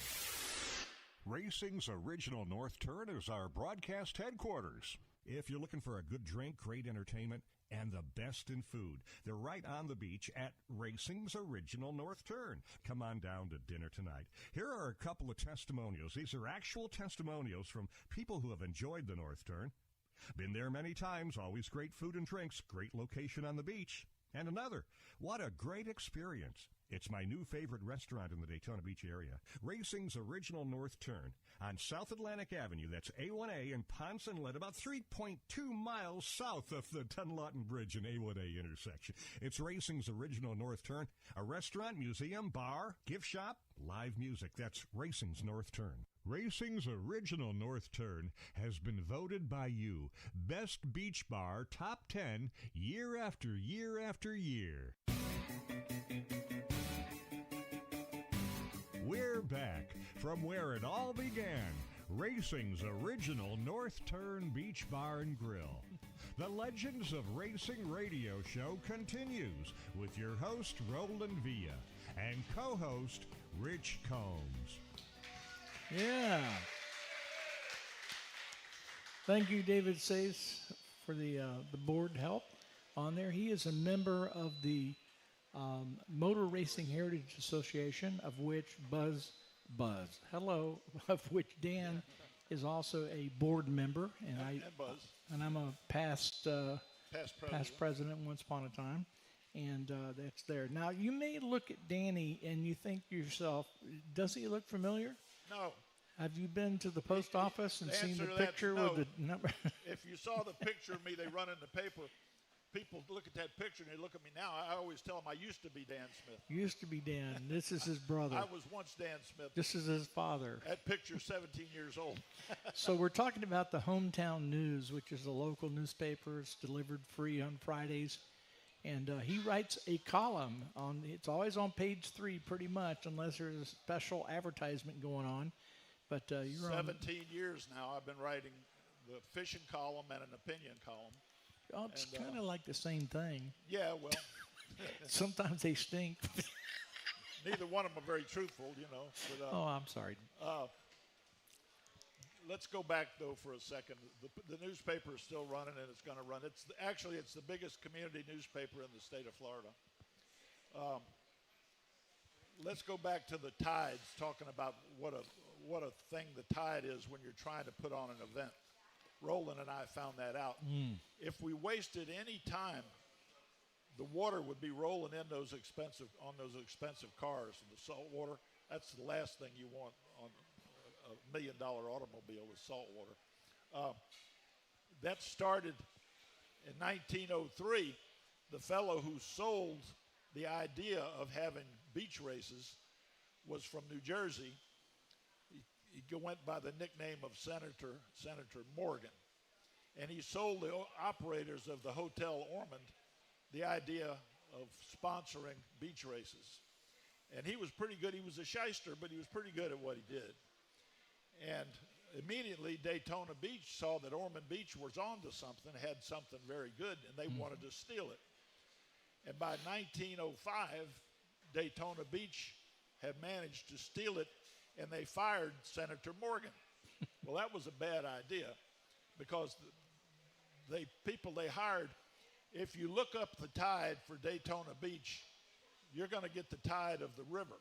Racing's original North Turn is our broadcast headquarters. If you're looking for a good drink, great entertainment, and the best in food, they're right on the beach at Racing's original North Turn. Come on down to dinner tonight. Here are a couple of testimonials. These are actual testimonials from people who have enjoyed the North Turn. Been there many times, always great food and drinks, great location on the beach. And another, what a great experience. It's my new favorite restaurant in the Daytona Beach area, Racing's original North Turn on South Atlantic Avenue. That's A1A in Ponce Inlet, about 3.2 miles south of the Dunlawton Bridge and A1A intersection. It's Racing's original North Turn, a restaurant, museum, bar, gift shop, live music. That's Racing's North Turn. Racing's original North Turn has been voted by you Best Beach Bar Top 10 year after year after year. We're back from where it all began, Racing's original North Turn Beach Bar and Grill. The Legends of Racing radio show continues with your host, Roland Villa, and co-host, Rich Combs. Yeah. Thank you, David Sayce, for the board help on there. He is a member of the Motor Racing Heritage Association, of which Buzz, of which Dan is also a board member, and I'm a past president once upon a time, and that's there. Now you may look at Danny and you think to yourself, does he look familiar? No. Have you been to the post office and the seen answer the to that's picture no. with the number? If you saw the picture of me, they run in the paper. People look at that picture and they look at me now. I always tell them I used to be Dan Smith. Used to be Dan. This is his brother. I was once Dan Smith. This is his father. That picture's 17 years old. So we're talking about the Hometown News, which is a local newspaper. It's delivered free on Fridays. And he writes a column on. It's always on page 3 pretty much, unless there's a special advertisement going on. But you're 17 years now I've been writing the fishing column and an opinion column. on. Oh, it's and, kind of like the same thing. Yeah, well, Sometimes they stink. neither one of them are very truthful, you know. But, Oh, I'm sorry. let's go back though for a second. The newspaper is still running, and it's going to run. It's the biggest community newspaper in the state of Florida. Let's go back to the tides, talking about what a thing the tide is when you're trying to put on an event. Roland and I found that out. If we wasted any time, the water would be rolling in those expensive cars, and the salt water. That's the last thing you want on a $1 million automobile is salt water. That started in 1903. The fellow who sold the idea of having beach races was from New Jersey. He went by the nickname of Senator Morgan. And he sold the operators of the Hotel Ormond the idea of sponsoring beach races. And he was pretty good. He was a shyster, but he was pretty good at what he did. And immediately Daytona Beach saw that Ormond Beach was onto something, had something very good, and they wanted to steal it. And by 1905, Daytona Beach had managed to steal it, and they fired Senator Morgan. Well, that was a bad idea, because people they hired, if you look up the tide for Daytona Beach, you're going to get the tide of the river.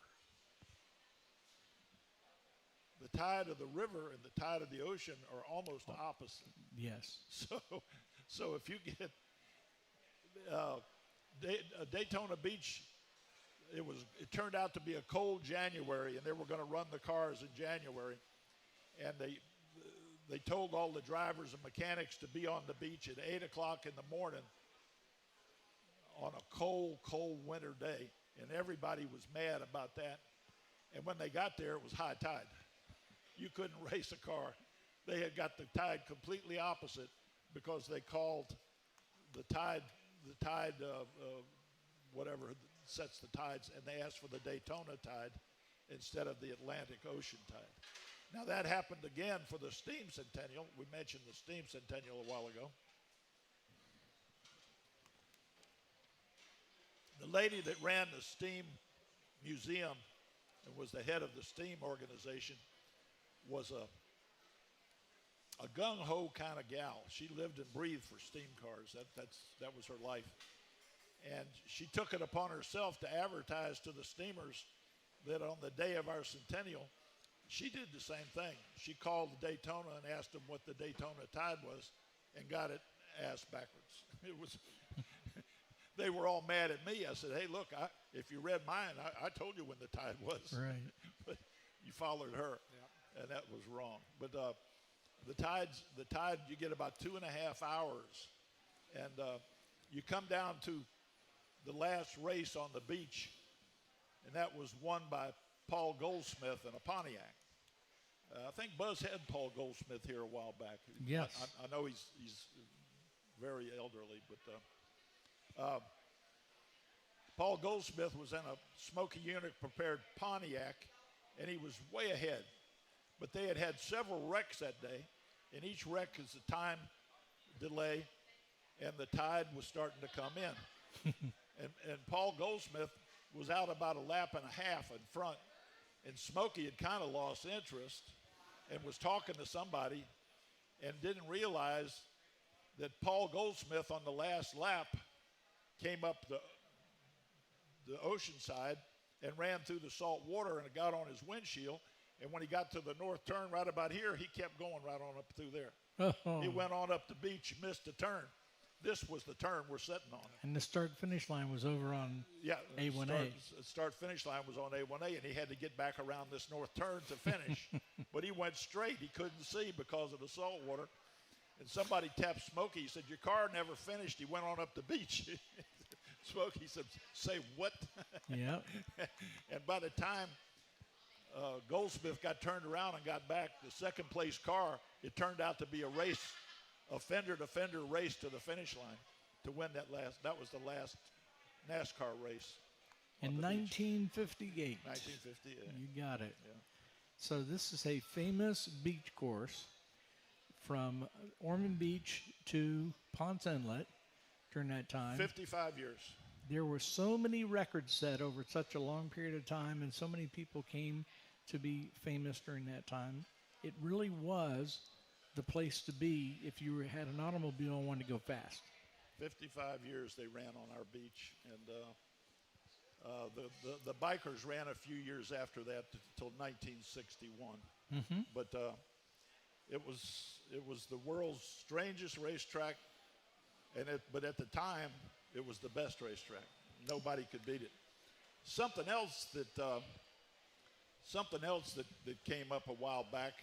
The tide of the river and the tide of the ocean are almost opposite. Yes. So if you get Daytona Beach, it turned out to be a cold January, and they were going to run the cars in January, and they told all the drivers and mechanics to be on the beach at 8 o'clock in the morning on a cold winter day, and everybody was mad about that. And when they got there, it was high tide. You couldn't race a car. They had got the tide completely opposite, because they called the tide whatever sets the tides, and they asked for the Daytona tide instead of the Atlantic Ocean tide. Now that happened again for the Steam Centennial. We mentioned the Steam Centennial a while ago. The lady that ran the Steam Museum and was the head of the Steam organization was a gung-ho kind of gal. She lived and breathed for steam cars. That was her life. And she took it upon herself to advertise to the steamers that on the day of our centennial, she did the same thing. She called the Daytona and asked them what the Daytona tide was, and got it ass backwards. It was. They were all mad at me. I said, "Hey, look, if you read mine, I told you when the tide was." Right. But you followed her, and that was wrong. But the tide, you get about 2.5 hours, and you come down to the last race on the beach, and that was won by Paul Goldsmith in a Pontiac. I think Buzz had Paul Goldsmith here a while back. Yes. I know he's very elderly, but Paul Goldsmith was in a Smoky Unit prepared Pontiac, and he was way ahead. But they had several wrecks that day, and each wreck is a time delay, and the tide was starting to come in. and Paul Goldsmith was out about a lap and a half in front, and Smokey had kind of lost interest and was talking to somebody and didn't realize that Paul Goldsmith on the last lap came up the ocean side and ran through the salt water, and it got on his windshield. And when he got to the north turn right about here, he kept going right on up through there. Oh. He went on up the beach, missed a turn. This was the turn we're sitting on. And the start-finish line was over on Yeah, A1A. Start-finish line was on A1A, and he had to get back around this north turn to finish. But he went straight. He couldn't see because of the salt water. And somebody tapped Smokey. He said, "Your car never finished." He went on up the beach. Smokey said, "Say what?" Yep. And by the time Goldsmith got turned around and got back, the second place car, it turned out to be a race, a fender-to-fender race to the finish line to win that was the last NASCAR race. In on the beach. 1958. 1958. You got it. Yeah. So this is a famous beach course from Ormond Beach to Ponce Inlet during that time. 55 years. There were so many records set over such a long period of time, and so many people came to be famous during that time. It really was the place to be if you had an automobile and wanted to go fast. 55 years they ran on our beach, and the bikers ran a few years after that until 1961. Mm-hmm. But it was the world's strangest racetrack, but at the time it was the best racetrack. Nobody could beat it. Something else that came up a while back.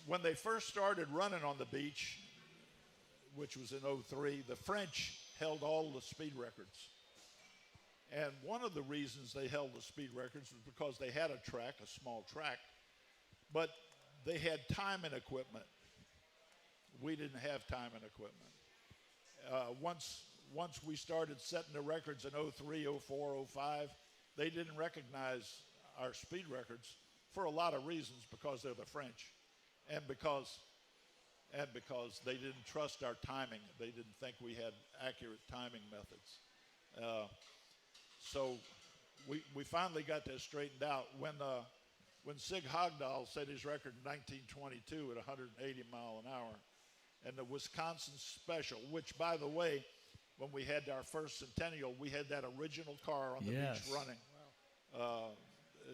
When they first started running on the beach, which was in '03, the French held all the speed records. And one of the reasons they held the speed records was because they had a small track, but they had timing equipment. We didn't have timing equipment. Once we started setting the records in '03, '04, '05, they didn't recognize our speed records for a lot of reasons, because they're the French, and because they didn't trust our timing. They didn't think we had accurate timing methods. So we finally got that straightened out when Sig Hogdahl set his record in 1922 at 180 mile an hour, and the Wisconsin Special, which, by the way, when we had our first centennial, we had that original car on the beach running.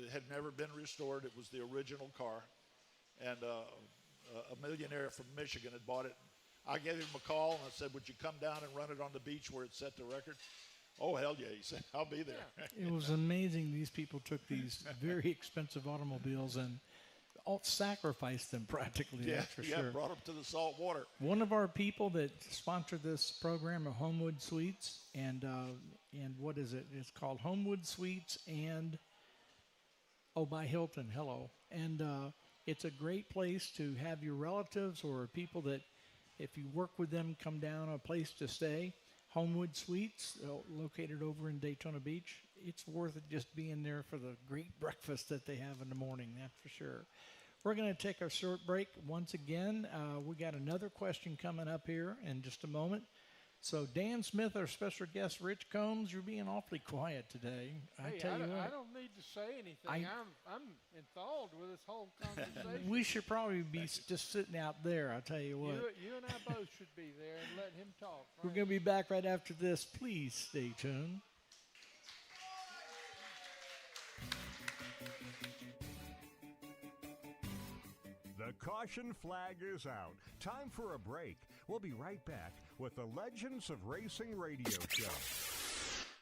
It had never been restored. It was the original car, and a millionaire from Michigan had bought it. I gave him a call and I said, "Would you come down and run it on the beach where it set the record?" "Oh, hell yeah," he said. "I'll be there." It was amazing. These people took these very expensive automobiles and sacrificed them practically, Yeah, that's for sure. brought them to the salt water. One of our people that sponsored this program are Homewood Suites, and what is it? It's called Homewood Suites and by Hilton. Hello, and it's a great place to have your relatives or people that, if you work with them, come down, a place to stay. Homewood Suites, located over in Daytona Beach. It's worth it just being there for the great breakfast that they have in the morning, that's for sure. We're going to take a short break once again. We got another question coming up here in just a moment. So Dan Smith, our special guest, Rich Combs, you're being awfully quiet today. I don't need to say anything. I'm enthralled with this whole conversation. We should probably be just sitting out there, I'll tell you what. You and I both should be there and let him talk. We're going to be back right after this. Please stay tuned. The caution flag is out. Time for a break. We'll be right back with the Legends of Racing radio show.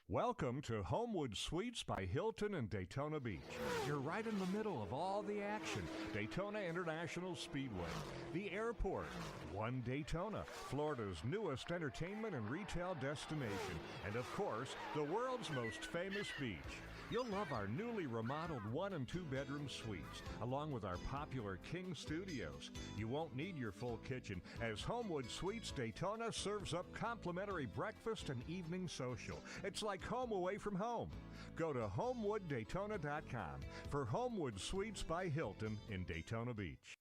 Welcome to Homewood Suites by Hilton in Daytona Beach. You're right in the middle of all the action. Daytona International Speedway, the airport, One Daytona, Florida's newest entertainment and retail destination, and of course, the world's most famous beach. You'll love our newly remodeled 1 and 2 bedroom suites, along with our popular King Studios. You won't need your full kitchen, as Homewood Suites Daytona serves up complimentary breakfast and evening social. It's like home away from home. Go to HomewoodDaytona.com for Homewood Suites by Hilton in Daytona Beach.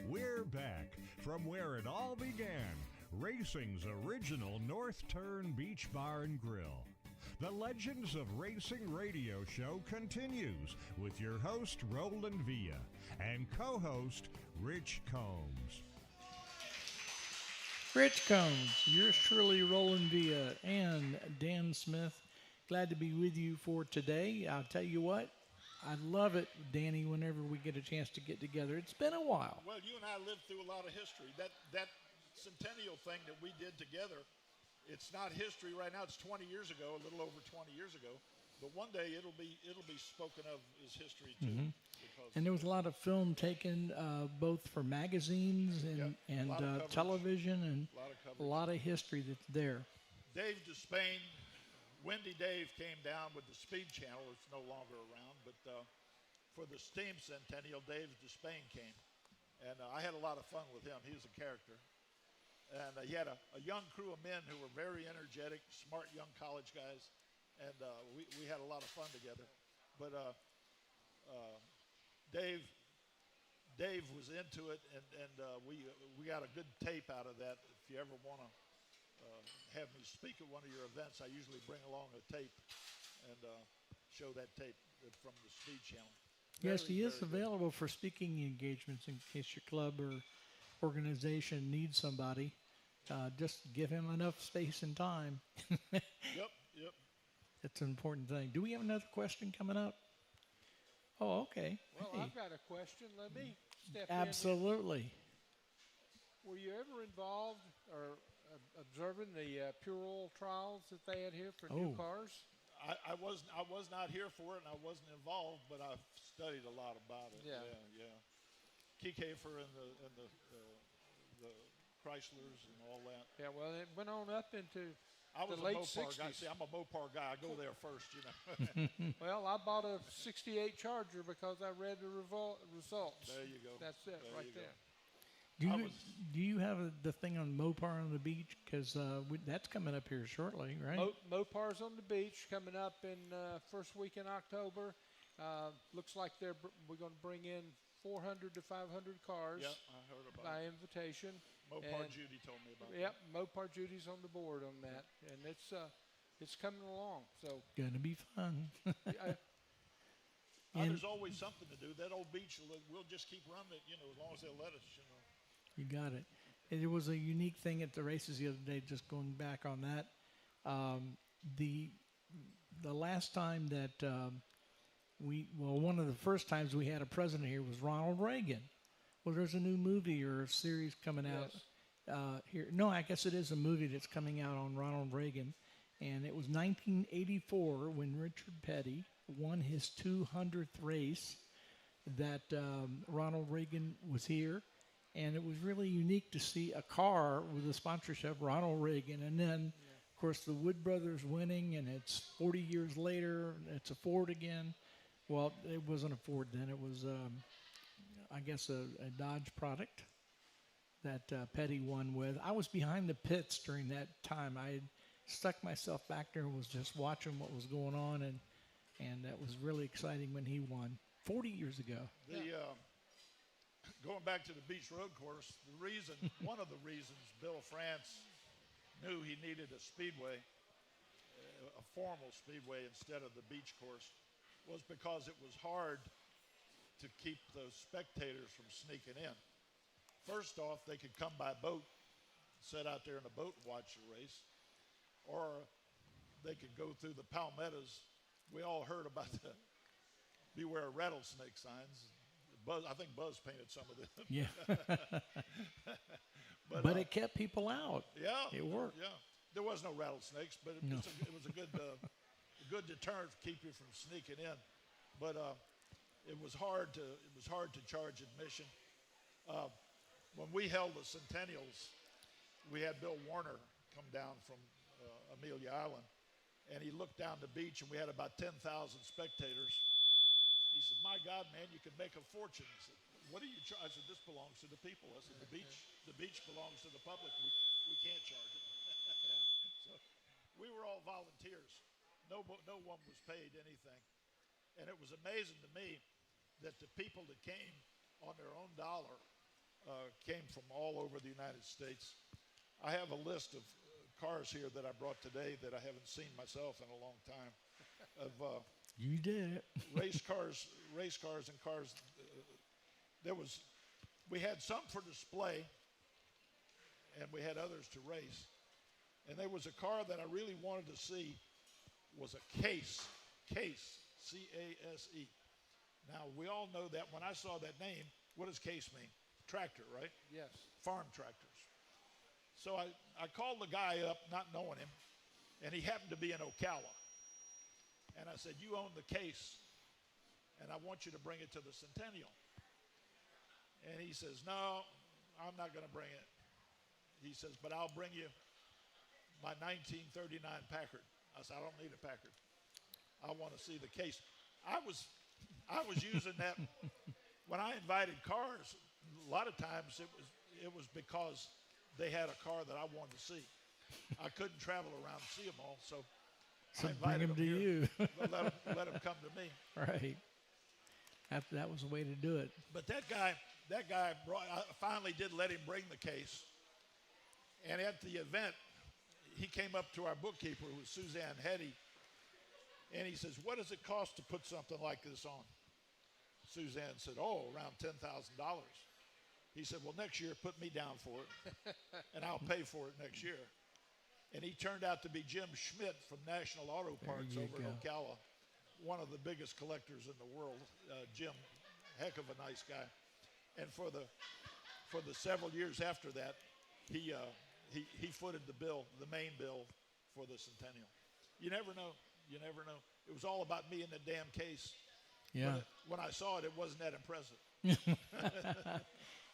We're back from where it all began. Racing's original North Turn Beach Bar and Grill. The Legends of Racing radio show continues with your host, Roland Villa, and co-host, Rich Combs. Rich Combs, yours truly, Roland Villa, and Dan Smith. Glad to be with you for today. I'll tell you what, I love it, Danny, whenever we get a chance to get together. It's been a while. Well, you and I lived through a lot of history. That centennial thing that we did together, it's not history right now. It's 20 years ago, a little over 20 years ago. But one day it'll be spoken of as history too. Because And there was a lot of film taken, both for magazines and, Yep, a lot of coverage. television, and a lot of a coverage. lot of history that's there. Dave Despain, Windy Dave came down with the Speed Channel. It's no longer around, but for the Steam Centennial, Dave Despain came, and I had a lot of fun with him. He was a character, and he had a young crew of men who were very energetic, smart young college guys, and we had a lot of fun together. But Dave was into it, and we got a good tape out of that. If you ever want to have me speak at one of your events, I usually bring along a tape and show that tape from the Speed Channel. Yes, Very, he is very good. available for speaking engagements in case your club or organization needs somebody. Just give him enough space and time. Yep. It's an important thing. Do we have another question coming up? Oh, okay. Well, Hey, I've got a question. Let me step in. absolutely. Were you ever involved or observing the pure oil trials that they had here for new Oh. cars? I was not here for it, and I wasn't involved, but I've studied a lot about it. Yeah. Kiefer and the Chryslers and all that. Yeah, well, it went on up into I was the a late Mopar guy. 60s. See, I'm a Mopar guy. I go there first, you know. Well, I bought a 68 Charger because I read the results. There you go. That's it There right you go. there. Do I you, was- do you have the thing on Mopar on the beach? Because that's coming up here shortly, right? Mopar's on the beach coming up in first week in October. Looks like we're going to bring in 400 to 500 cars Yep, I heard about by it. invitation. Mopar and- Judy told me about Yep, Mopar Judy's on the board on that, and it's coming along. So Gonna be fun. that. And- There's always something to do. That old beach, we'll just keep running it, you know, as long as they'll let us, you know. You got it. And it was a unique thing at the races the other day. Just going back on that, the last time that one of the first times we had a president here was Ronald Reagan. Well, there's a new movie or a series coming out here. No, I guess it is a movie that's coming out on Ronald Reagan, and it was 1984 when Richard Petty won his 200th race. That Ronald Reagan was here. And it was really unique to see a car with a sponsorship, Ronald Reagan. And then, of course, the Wood Brothers winning, and it's 40 years later, it's a Ford again. Well, it wasn't a Ford then. It was, I guess, a Dodge product that Petty won with. I was behind the pits during that time. I had stuck myself back there and was just watching what was going on, and that was really exciting when he won 40 years ago. Going back to the Beach Road course, one of the reasons Bill France knew he needed a speedway, a formal speedway instead of the beach course, was because it was hard to keep those spectators from sneaking in. First off, they could come by boat, sit out there in a boat and watch the race, or they could go through the palmettos. We all heard about the beware rattlesnake signs. I think Buzz painted some of them. Yeah. But it kept people out. Yeah, It worked. Yeah, there was no rattlesnakes, but No. it was a good deterrent to keep you from sneaking in. But it was hard to charge admission. When we held the Centennials, we had Bill Warner come down from Amelia Island, and he looked down the beach, and we had about 10,000 spectators. He said, "My God, man, you could make a fortune." He said, "What do you charge?" I said, "This belongs to the people." I said, "The beach belongs to the public. We can't charge it." So we were all volunteers. No one was paid anything, and it was amazing to me that the people that came on their own dollar came from all over the United States. I have a list of cars here that I brought today that I haven't seen myself in a long time. Of You did it. race cars, and cars. We had some for display, and we had others to race. And there was a car that I really wanted to see, was a Case, C-A-S-E. Now, we all know that when I saw that name, what does Case mean? Tractor, right? Yes. Farm tractors. So I called the guy up, not knowing him, and he happened to be in Ocala. And I said, you own the Case, and I want you to bring it to the Centennial. And he says, no, I'm not going to bring it. He says, but I'll bring you my 1939 Packard. I said, I don't need a Packard. I want to see the Case. I was using that when I invited cars. A lot of times it was because they had a car that I wanted to see. I couldn't travel around and see them all, so So I bring invited them to here. you. But let them come to me. Right. That was the way to do it. But that guy I finally did let him bring the Case. And at the event, he came up to our bookkeeper, who was Suzanne Hetty, and he says, what does it cost to put something like this on? Suzanne said, around $10,000. He said, well, next year, put me down for it, and I'll pay for it next year. And he turned out to be Jim Schmidt from National Auto Parts you over in go. Ocala, one of the biggest collectors in the world. Jim, heck of a nice guy. And for the several years after that, he footed the bill, the main bill for the Centennial. You never know. You never know. It was all about me and the damn Case. Yeah, But when I saw it, it wasn't that impressive.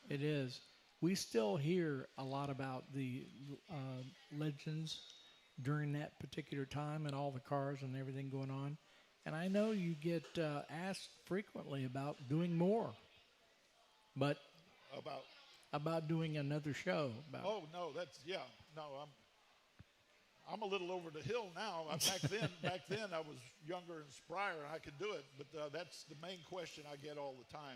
it is. We still hear a lot about the legends during that particular time and all the cars and everything going on. And I know you get asked frequently about doing more, but about doing another show. Oh no, I'm a little over the hill now. Back then I was younger and sprier and I could do it. But that's the main question I get all the time: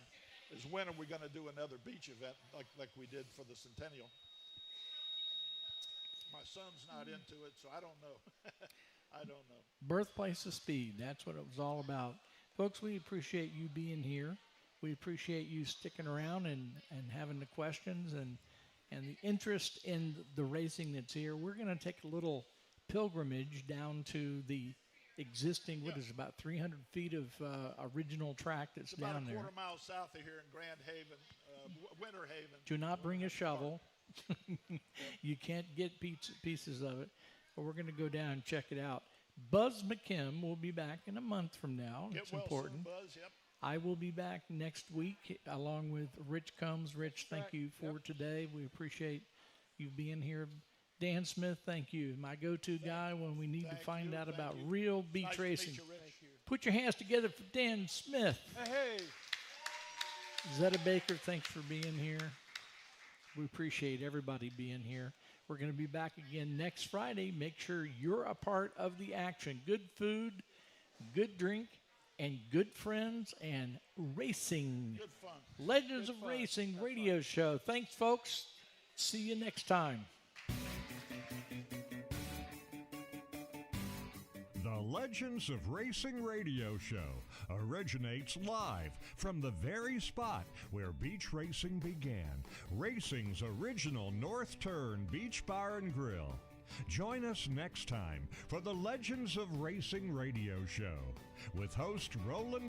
is when are we going to do another beach event like we did for the Centennial? My son's not into it, so I don't know. I don't know. Birthplace of Speed. That's what it was all about. Folks, we appreciate you being here. We appreciate you sticking around and having the questions and the interest in the racing that's here. We're going to take a little pilgrimage down to the existing, what is it, about 300 feet of original track that's It's about down a there. quarter mile south of here in Grand Haven, Winter Haven. Do not bring a shovel. You can't get pieces of it. But we're going to go down and check it out. Buzz McKim will be back in a month from now. Get It's well important. soon, Buzz. Yep. I will be back next week along with Rich Combs. Rich, thank right. you for Yep. today. We appreciate you being here. Dan Smith, thank you. My go-to guy when we need to Thank find you, out thank about you. real beach Nice to meet racing. you, Rich. Put your hands together for Dan Smith. Hey. Zetta Baker, thanks for being here. We appreciate everybody being here. We're going to be back again next Friday. Make sure you're a part of the action. Good food, good drink, and good friends, and racing. Good fun. Legends Good of fun. Racing Have radio show. Thanks, folks. See you next time. The Legends of Racing radio show originates live from the very spot where beach racing began, racing's original North Turn Beach Bar and Grill. Join us next time for the Legends of Racing radio show with host Roland